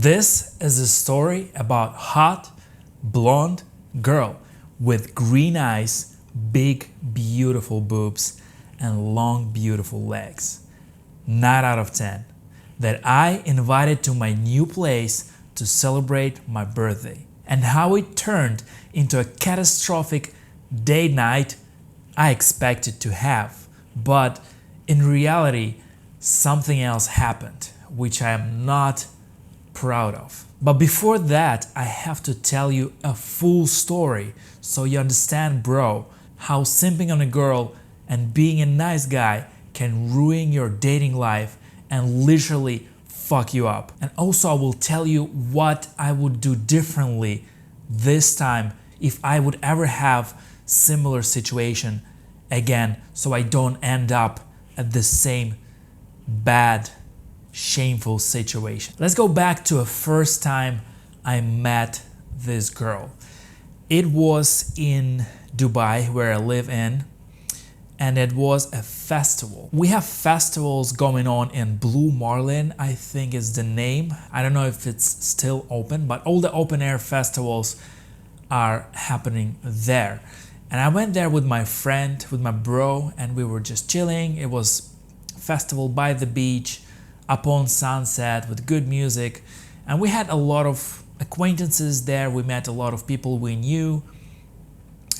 This is a story about hot, blonde girl with green eyes, big, beautiful boobs, and long, beautiful legs. 9 out of 10. That I invited to my new place to celebrate my birthday. And how it turned into a catastrophic date night I expected to have. But in reality, something else happened, which I am not proud of. But before that, I have to tell you a full story so you understand, bro, how simping on a girl and being a nice guy can ruin your dating life and literally fuck you up. And also I will tell you what I would do differently this time if I would ever have similar situation again, so I don't end up at the same bad, shameful situation. Let's go back to a first time I met this girl. It was in Dubai, where I live in, and it was a festival. We have festivals going on in Blue Marlin, I think is the name. I don't know if it's still open, but all the open air festivals are happening there. And I went there with my friend, with my bro, and we were just chilling. It was a festival by the beach, upon sunset with good music. And we had a lot of acquaintances there. We met a lot of people we knew.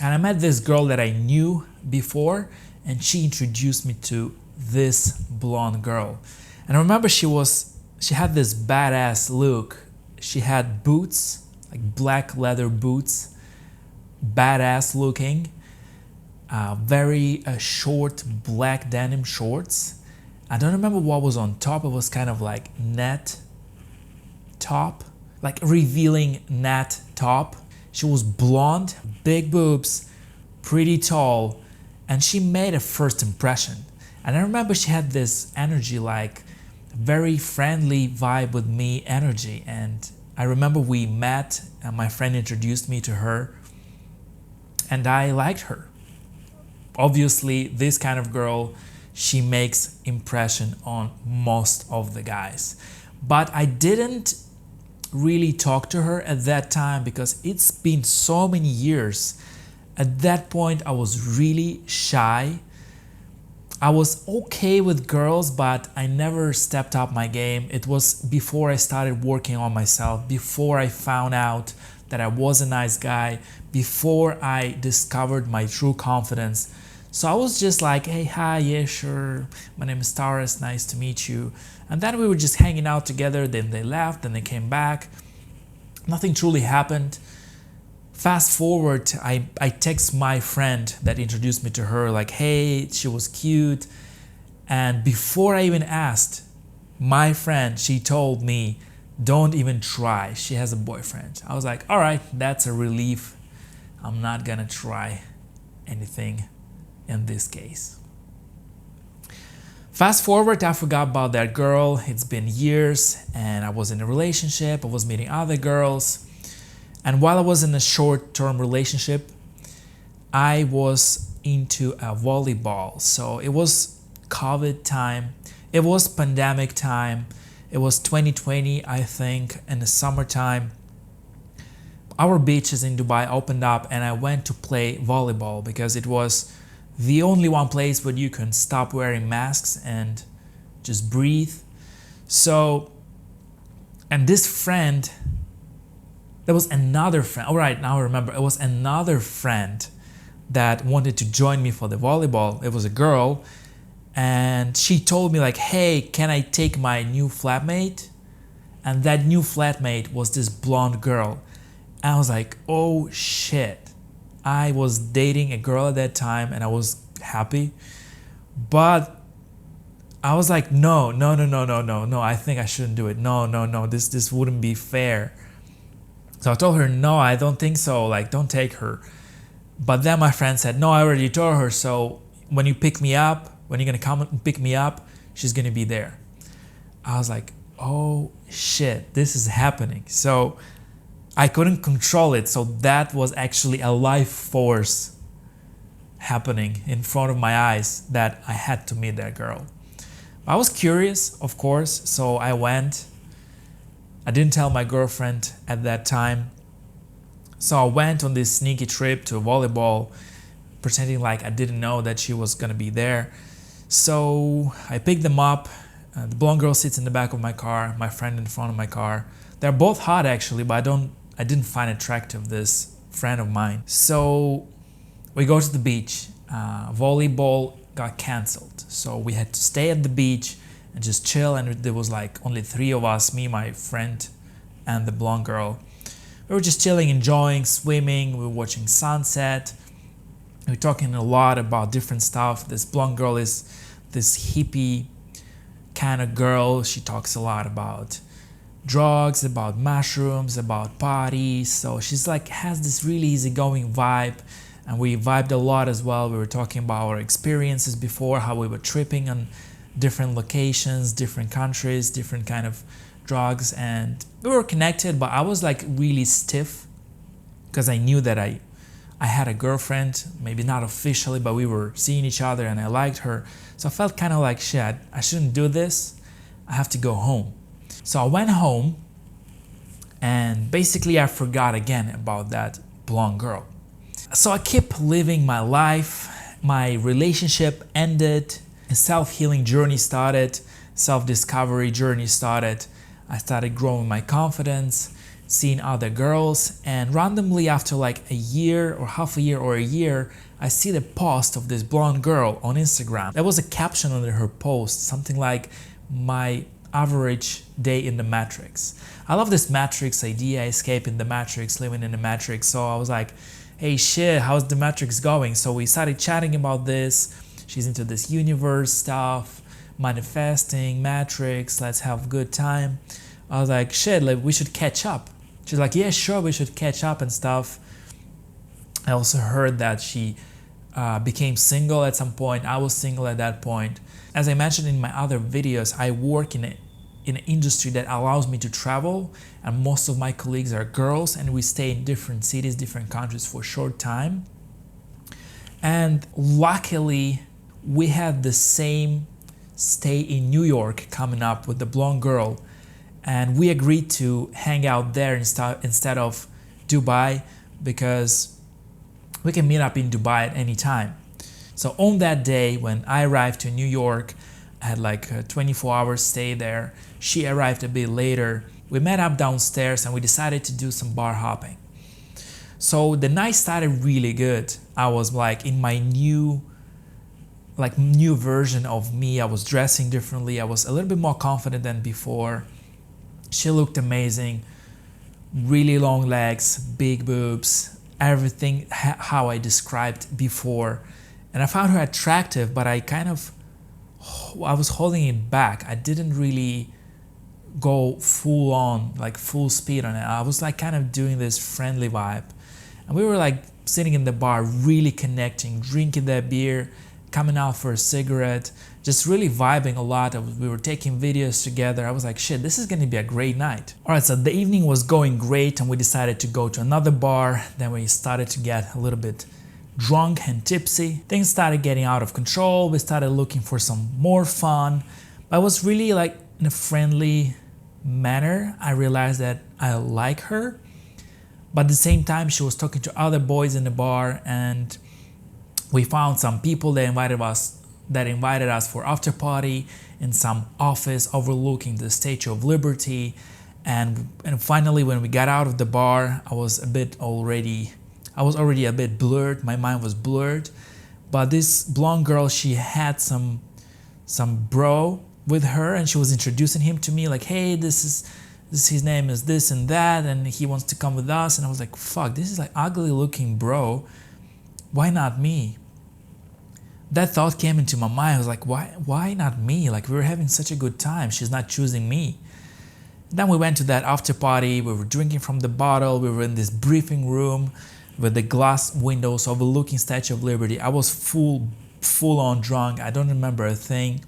And I met this girl that I knew before, and she introduced me to this blonde girl. And I remember she had this badass look. She had boots, like black leather boots, badass looking, very short black denim shorts. I don't remember what was on top. It was kind of like net top, like revealing net top. She was blonde, big boobs, pretty tall, and she made a first impression. And I remember she had this energy, like very friendly vibe with me energy. And I remember we met and my friend introduced me to her and I liked her. Obviously, this kind of girl, she makes impression on most of the guys. But I didn't really talk to her at that time because it's been so many years. At that point, I was really shy. I was okay with girls, but I never stepped up my game. It was before I started working on myself, before I found out that I was a nice guy, before I discovered my true confidence. So I was just like, hey, hi, yeah, sure. My name is Taurus, nice to meet you. And then we were just hanging out together. Then they left, then they came back. Nothing truly happened. Fast forward, I text my friend that introduced me to her, like, hey, she was cute. And before I even asked, my friend, she told me, don't even try. She has a boyfriend. I was like, all right, that's a relief. I'm not gonna try anything in this case. Fast forward, I forgot about that girl. It's been years and I was in a relationship. I was meeting other girls. And while I was in a short-term relationship, I was into a volleyball. So it was COVID time. It was pandemic time. It was 2020, I think, in the summertime. Our beaches in Dubai opened up and I went to play volleyball because it was the only one place where you can stop wearing masks and just breathe. So, and this friend, there was another friend, all right, now I remember, it was another friend that wanted to join me for the volleyball. It was a girl and she told me like, hey, can I take my new flatmate? And that new flatmate was this blonde girl. And I was like, oh shit. I was dating a girl at that time and I was happy, but I was like, no, I think I shouldn't do it. No, this wouldn't be fair. So I told her, no, I don't think so, like, don't take her. But then my friend said, no, I already told her, so when you pick me up, when you're gonna come and pick me up, she's gonna be there. I was like, oh shit, this is happening. So I couldn't control it. So that was actually a life force happening in front of my eyes that I had to meet that girl. I was curious, of course, so I went I didn't tell my girlfriend at that time. So I went on this sneaky trip to volleyball, pretending like I didn't know that she was gonna be there. So I picked them up. The blonde girl sits in the back of my car, my friend in front of my car. They're both hot actually, but I didn't find attractive this friend of mine. So we go to the beach. Volleyball got canceled, so we had to stay at the beach and just chill. And there was like only 3 of us, me, my friend, and the blonde girl. We were just chilling, enjoying, swimming. We were watching sunset. We were talking a lot about different stuff. This blonde girl is this hippie kind of girl. She talks a lot about drugs, about mushrooms, about parties. So she's like has this really easygoing vibe, and we vibed a lot as well. We were talking about our experiences before, how we were tripping on different locations, different countries, different kind of drugs, and we were connected. But I was like really stiff because I knew that I had a girlfriend, maybe not officially, but we were seeing each other and I liked her. So I felt kind of like, shit, I shouldn't do this. I have to go home. So I went home and basically I forgot again about that blonde girl. So I kept living my life. My relationship ended. A self-healing journey started. Self-discovery journey started. I started growing my confidence, seeing other girls, and randomly after like a year or half a year or a year, I see the post of this blonde girl on Instagram. There was a caption under her post, something like, my average day in the Matrix. I love this Matrix idea, escaping the Matrix, living in the Matrix. So I was like, hey shit, how's the Matrix going? So we started chatting about this. She's into this universe stuff, manifesting, Matrix, let's have a good time. I was like, shit, like we should catch up. She's like, yeah, sure, we should catch up and stuff. I also heard that she became single at some point. I was single at that point. As I mentioned in my other videos, I work in an industry that allows me to travel, and most of my colleagues are girls, and we stay in different cities, different countries for a short time. And luckily, we had the same stay in New York coming up with the blonde girl, and we agreed to hang out there instead of Dubai, because we can meet up in Dubai at any time. So on that day when I arrived to New York, I had like a 24-hour stay there. She arrived a bit later. We met up downstairs and we decided to do some bar hopping. So the night started really good. I was like in my new version of me. I was dressing differently. I was a little bit more confident than before. She looked amazing. Really long legs, big boobs, everything how I described before. And I found her attractive, but I was holding it back. I didn't really go full on, like full speed on it. I was like kind of doing this friendly vibe. And we were like sitting in the bar, really connecting, drinking that beer, coming out for a cigarette, just really vibing a lot. We were taking videos together. I was like, shit, this is gonna be a great night. All right, so the evening was going great and we decided to go to another bar. Then we started to get a little bit drunk and tipsy. Things started getting out of control. We started looking for some more fun. But it was really like in a friendly manner. I realized that I like her. But at the same time, she was talking to other boys in the bar, and we found some people that invited us for after party in some office overlooking the Statue of Liberty. And finally, when we got out of the bar, I was already a bit blurred. My mind was blurred. But this blonde girl, she had some bro with her, and she was introducing him to me like, hey, his name is this and that, and he wants to come with us. And I was like, fuck, this is like ugly looking bro. Why not me? That thought came into my mind. I was like, why not me? Like, we were having such a good time. She's not choosing me. Then we went to that after party. We were drinking from the bottle. We were in this briefing room with the glass windows overlooking Statue of Liberty. I was full on drunk. I don't remember a thing.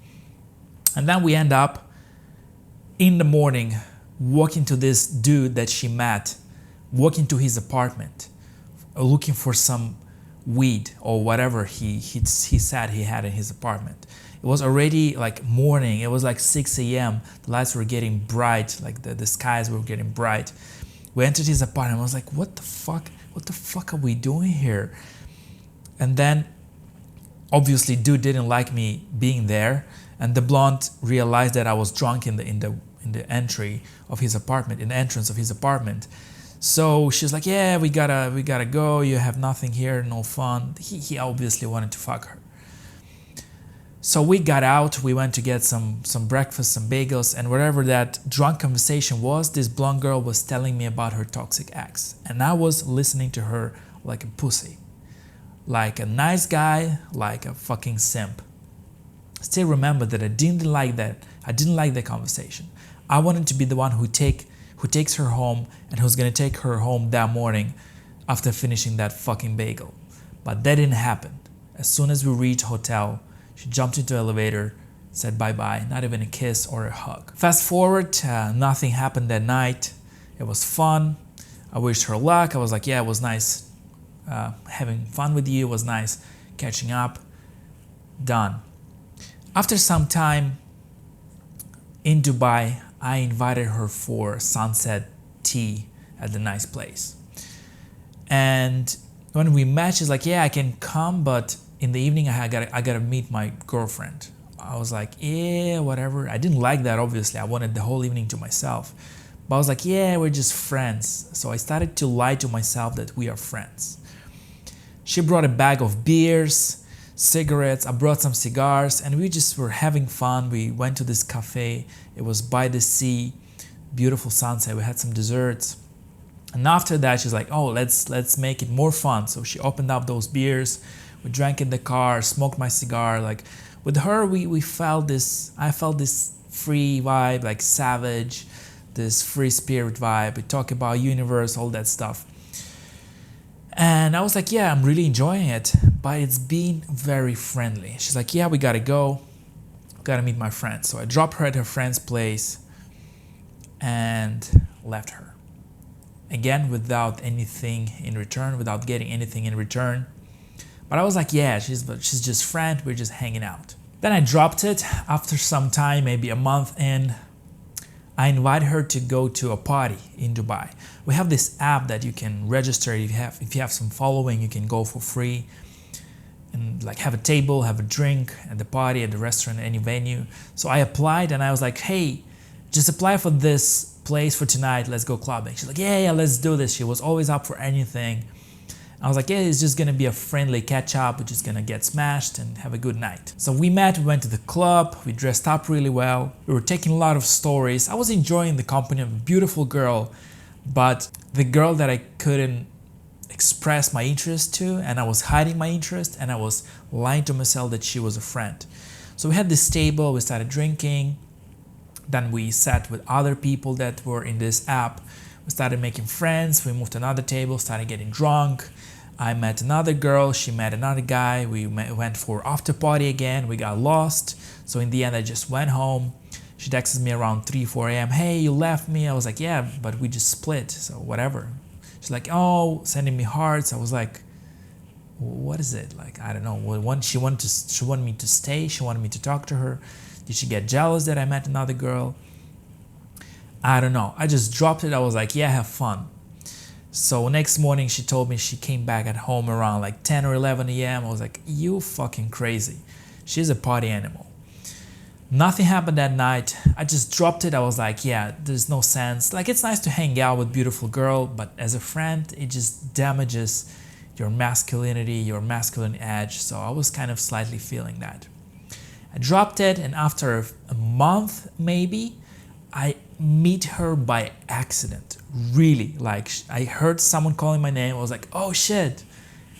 And then we end up in the morning walking to this dude that she met, walking to his apartment, looking for some weed or whatever he said he had in his apartment. It It was already like morning. It was like 6 a.m. The lights were getting bright, like the skies were getting bright. We entered his apartment. I was like, what the fuck? What the fuck are we doing here? And then obviously dude didn't like me being there, and the blonde realized that I was drunk in the entry of his apartment, in the entrance of his apartment. So she's like, yeah, we gotta go. You have nothing here, no fun. He obviously wanted to fuck her. So we got out, we went to get some breakfast, some bagels, and whatever that drunk conversation was, this blonde girl was telling me about her toxic ex. And I was listening to her like a pussy. Like a nice guy, like a fucking simp. Still remember that I didn't like that. I didn't like that conversation. I wanted to be the one who takes her home and who's gonna take her home that morning after finishing that fucking bagel. But that didn't happen. As soon as we reached hotel, she jumped into the elevator, said bye-bye, not even a kiss or a hug. Fast forward, nothing happened that night. It was fun. I wished her luck. I was like, yeah, it was nice having fun with you. It was nice catching up. Done. After some time in Dubai, I invited her for sunset tea at the nice place. And when we met, she's like, yeah, I can come, but in the evening I gotta meet my girlfriend. I was like, yeah, whatever. I didn't like that, obviously. I wanted the whole evening to myself. But I was like, yeah, we're just friends. So I started to lie to myself that we are friends. She brought a bag of beers, cigarettes, I brought some cigars, and we just were having fun. We went to this cafe. It was by the sea, beautiful sunset. We had some desserts. And after that, she's like, oh, let's make it more fun. So she opened up those beers. We drank in the car, smoked my cigar. Like with her, we felt this, I felt this free vibe, like savage, this free spirit vibe. We talk about universe, all that stuff. And I was like, yeah, I'm really enjoying it, but it's been very friendly. She's like, yeah, we gotta go. Gotta meet my friend. So I dropped her at her friend's place and left her. Again, without anything in return, without getting anything in return. But I was like, yeah, she's just friend. We're just hanging out. Then I dropped it. After some time, maybe a month in, I invited her to go to a party in Dubai. We have this app that you can register. If you have some following, you can go for free and like have a table, have a drink at the party, at the restaurant, any venue. So I applied and I was like, hey, just apply for this place for tonight. Let's go clubbing. She's like, yeah, let's do this. She was always up for anything. I was like, yeah, it's just gonna be a friendly catch up. We're just gonna get smashed and have a good night. So we met, we went to the club, we dressed up really well. We were taking a lot of stories. I was enjoying the company of a beautiful girl, but the girl that I couldn't express my interest to, and I was hiding my interest, and I was lying to myself that she was a friend. So we had this table, we started drinking. Then we sat with other people that were in this app. We started making friends. We moved to another table, started getting drunk. I met another girl, she met another guy. We went for after party again. We got lost. So in the end, I just went home. She texted me around 3, 4 a.m. Hey, you left me. I was like, yeah, but we just split. So whatever. She's like, oh, sending me hearts. I was like, what is it? Like, I don't know. She wanted me to stay. She wanted me to talk to her. Did she get jealous that I met another girl? I don't know. I just dropped it. I was like, yeah, have fun. So next morning, she told me she came back at home around like 10 or 11 a.m. I was like, you fucking crazy. She's a party animal. Nothing happened that night. I just dropped it. I was like, yeah, there's no sense. Like, it's nice to hang out with a beautiful girl, but as a friend, it just damages your masculinity, your masculine edge. So I was kind of slightly feeling that. I dropped it, and after a month, maybe, I meet her by accident. Really, like I heard someone calling my name. I was like, oh shit,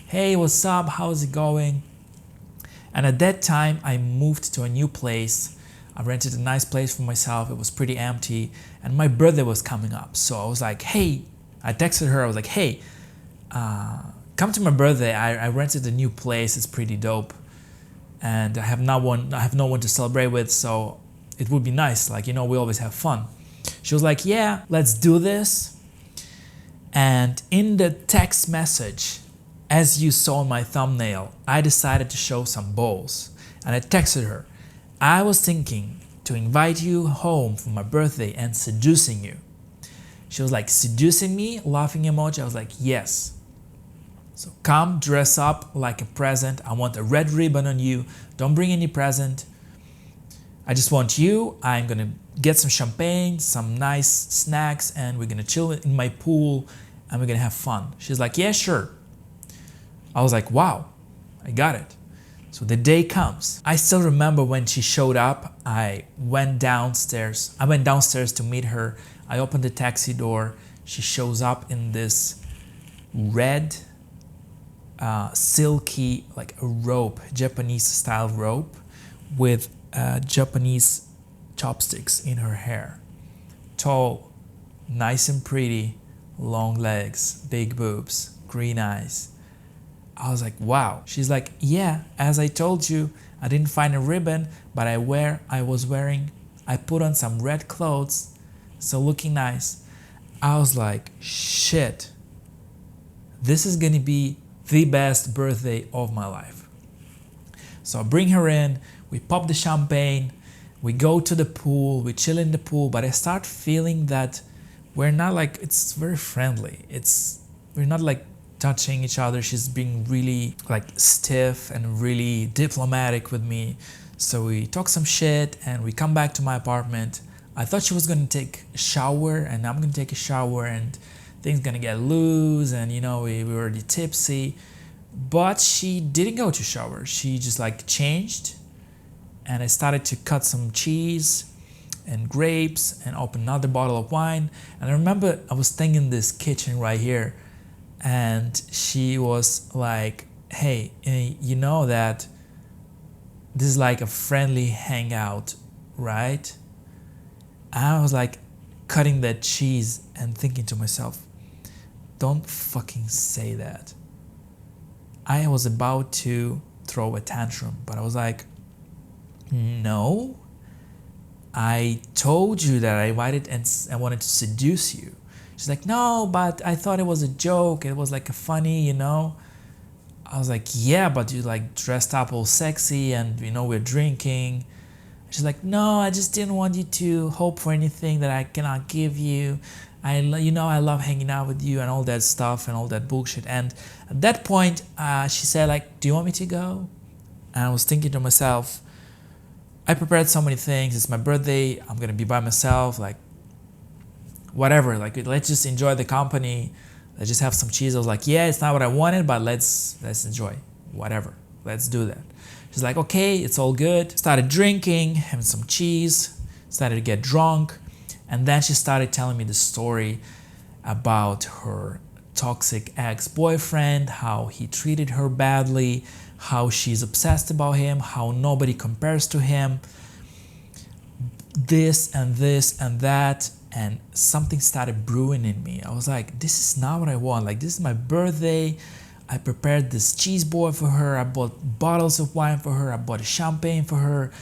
hey, what's up? How's it going? And at that time, I moved to a new place. I rented a nice place for myself. It was pretty empty, and my birthday was coming up. So I was like, hey, I texted her. I was like, hey, come to my birthday. I rented a new place. It's pretty dope, and I have no one to celebrate with. So it would be nice. Like, you know, we always have fun. She was like, yeah, let's do this. And in the text message, as you saw in my thumbnail, I decided to show some balls. And I texted her. I was thinking to invite you home for my birthday and seducing you. She was like, seducing me? Laughing emoji. I was like, yes. So come dress up like a present. I want a red ribbon on you. Don't bring any present. I just want you. I'm gonna get some champagne, some nice snacks, and we're gonna chill in my pool and we're gonna have fun. She's like, yeah, sure. I was like, wow, I got it. So the day comes. I still remember when she showed up. I went downstairs to meet her. I opened the taxi door. She shows up in this red silky, like a rope, Japanese style rope with Japanese chopsticks in her hair. Tall, nice and pretty, long legs, big boobs, green eyes. I was like, wow. She's like, yeah, as I told you, I didn't find a ribbon, but I put on some red clothes, so looking nice. I was like, shit, this is gonna be the best birthday of my life. So I bring her in, we pop the champagne, we go to the pool, we chill in the pool, but I start feeling that we're not like, it's very friendly. We're not like touching each other. She's being really like stiff and really diplomatic with me. So we talk some shit and we come back to my apartment. I thought she was gonna take a shower and I'm gonna take a shower and things gonna get loose and we were already tipsy, but she didn't go to shower. She just like changed and I started to cut some cheese and grapes and open another bottle of wine. And I remember I was staying in this kitchen right here and she was like, hey, you know that this is like a friendly hangout, right? And I was like cutting that cheese and thinking to myself, don't fucking say that. I was about to throw a tantrum, but I was like, no, I told you that I invited and I wanted to seduce you. She's like, no, but I thought it was a joke. It was like a funny, I was like, yeah, but you like dressed up all sexy and we're drinking. She's like, no, I just didn't want you to hope for anything that I cannot give you. I love hanging out with you and all that stuff and all that bullshit. And at that point, she said like, do you want me to go? And I was thinking to myself, I prepared so many things. It's my birthday. I'm going to be by myself. Like, whatever. Like, let's just enjoy the company. Let's just have some cheese. I was like, yeah, it's not what I wanted, but let's enjoy. Whatever. Let's do that. She's like, okay, it's all good. Started drinking, having some cheese. Started to get drunk. And then she started telling me the story about her toxic ex-boyfriend, how he treated her badly, how she's obsessed about him, how nobody compares to him, this and this and that. And something started brewing in me. I was like, this is not what I want. Like, this is my birthday. I prepared this cheese board for her. I bought bottles of wine for her. I bought champagne for her.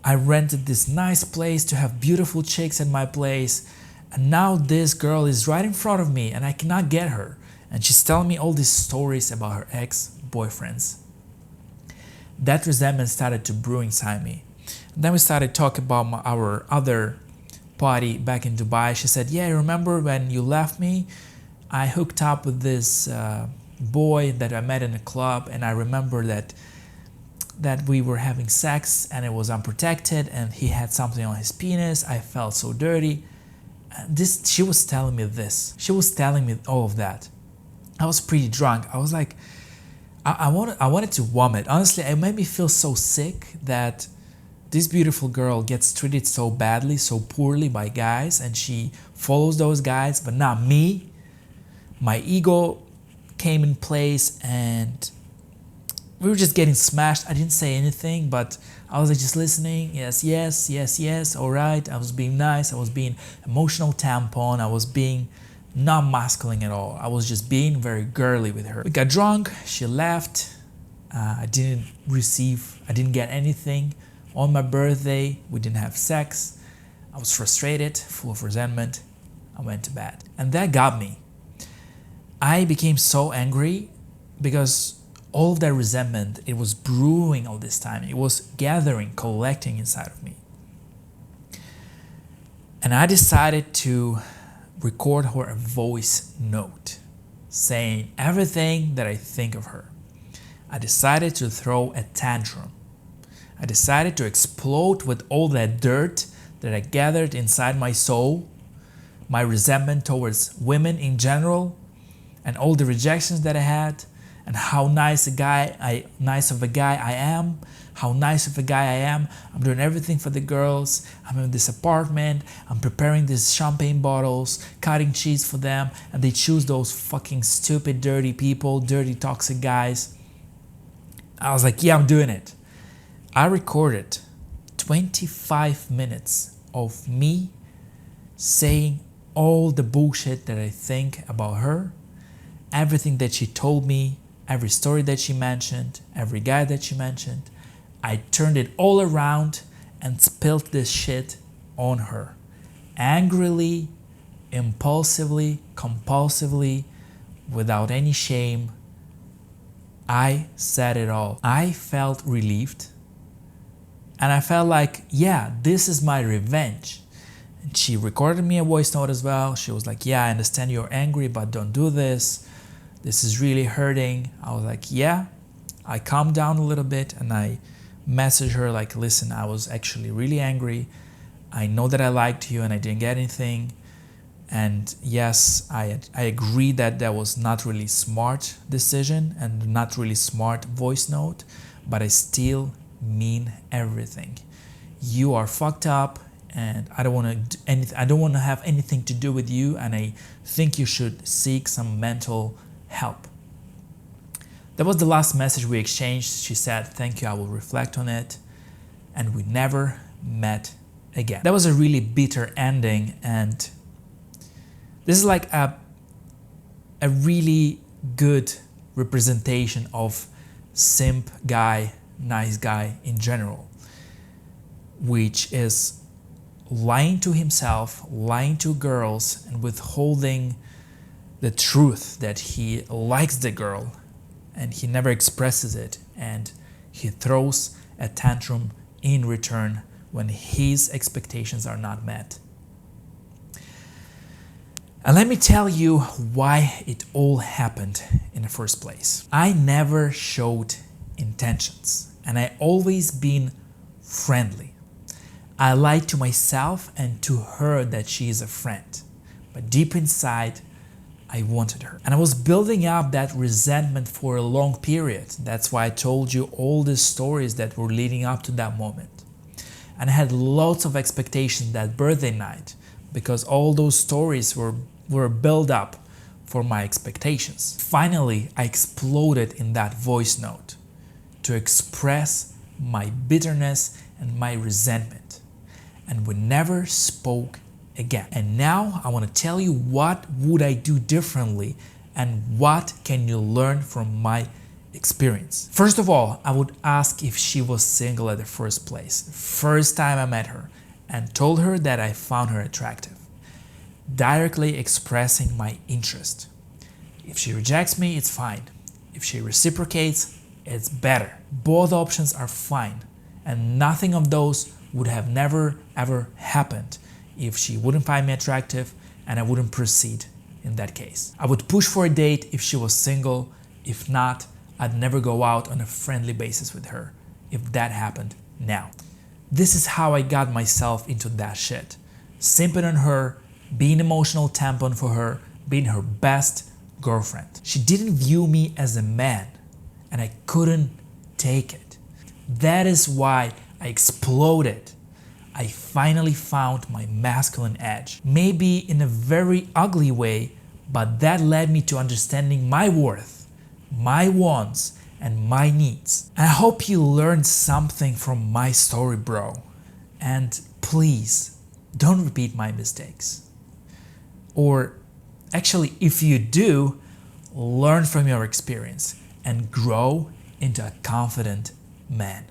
I rented this nice place to have beautiful chicks at my place. And now this girl is right in front of me and I cannot get her. And she's telling me all these stories about her ex-boyfriends. That resentment started to brew inside me. And then we started talking about our other party back in Dubai. She said, yeah, remember when you left me? I hooked up with this boy that I met in a club, and I remember that we were having sex and it was unprotected and he had something on his penis. I felt so dirty. She was telling me this. She was telling me all of that. I was pretty drunk. I was like, I wanted to vomit. Honestly, it made me feel so sick that this beautiful girl gets treated so badly, so poorly by guys, and she follows those guys, but not me. My ego came in place and we were just getting smashed. I didn't say anything, but I was like just listening. Yes, yes, yes, yes. All right. I was being nice. I was being emotional tampon. I was being not masculine at all. I was just being very girly with her. We got drunk. She left. I didn't get anything. On my birthday, we didn't have sex. I was frustrated, full of resentment. I went to bed. And that got me. I became so angry because All of that resentment, it was brewing all this time. It was gathering, collecting inside of me. And I decided to record her a voice note saying everything that I think of her. I decided to throw a tantrum. I decided to explode with all that dirt that I gathered inside my soul, my resentment towards women in general, and all the rejections that I had, and how nice of a guy I am, how nice of a guy I am. I'm doing everything for the girls. I'm in this apartment. I'm preparing these champagne bottles, cutting cheese for them, and they choose those fucking stupid, dirty people, dirty, toxic guys. I was like, yeah, I'm doing it. I recorded 25 minutes of me saying all the bullshit that I think about her, everything that she told me, every story that she mentioned, every guy that she mentioned. I turned it all around and spilled this shit on her. Angrily, impulsively, compulsively, without any shame. I said it all. I felt relieved. And I felt like, yeah, this is my revenge. And she recorded me a voice note as well. She was like, yeah, I understand you're angry, but don't do this. This is really hurting. I was like, yeah. I calmed down a little bit and I messaged her like, listen, I was actually really angry. I know that I liked you and I didn't get anything. And yes, I agree that that was not really smart decision and not really smart voice note, but I still mean everything. You are fucked up and I don't want to have anything to do with you, and I think you should seek some mental help. That was the last message we exchanged. She said, thank you, I will reflect on it. And we never met again. That was a really bitter ending, and this is like a really good representation of simp guy, nice guy in general, which is lying to himself, lying to girls, and withholding the truth that he likes the girl, and he never expresses it, and he throws a tantrum in return when his expectations are not met. And let me tell you why it all happened in the first place. I never showed intentions, and I always been friendly. I lied to myself and to her that she is a friend, but deep inside, I wanted her. And I was building up that resentment for a long period. That's why I told you all the stories that were leading up to that moment. And I had lots of expectations that birthday night, because all those stories were built up for my expectations. Finally, I exploded in that voice note to express my bitterness and my resentment. And we never spoke again. And now I want to tell you what would I do differently and what can you learn from my experience. First of all, I would ask if she was single at the first place. First time I met her, and told her that I found her attractive. Directly expressing my interest. If she rejects me, it's fine. If she reciprocates, it's better. Both options are fine, and nothing of those would have never ever happened if she wouldn't find me attractive, and I wouldn't proceed in that case. I would push for a date if she was single. If not, I'd never go out on a friendly basis with her if that happened now. This is how I got myself into that shit. Simping on her, being emotional tampon for her, being her best girlfriend. She didn't view me as a man, and I couldn't take it. That is why I exploded. I finally found my masculine edge. Maybe in a very ugly way, but that led me to understanding my worth, my wants, and my needs. I hope you learned something from my story, bro. And please, don't repeat my mistakes. Or actually, if you do, learn from your experience and grow into a confident man.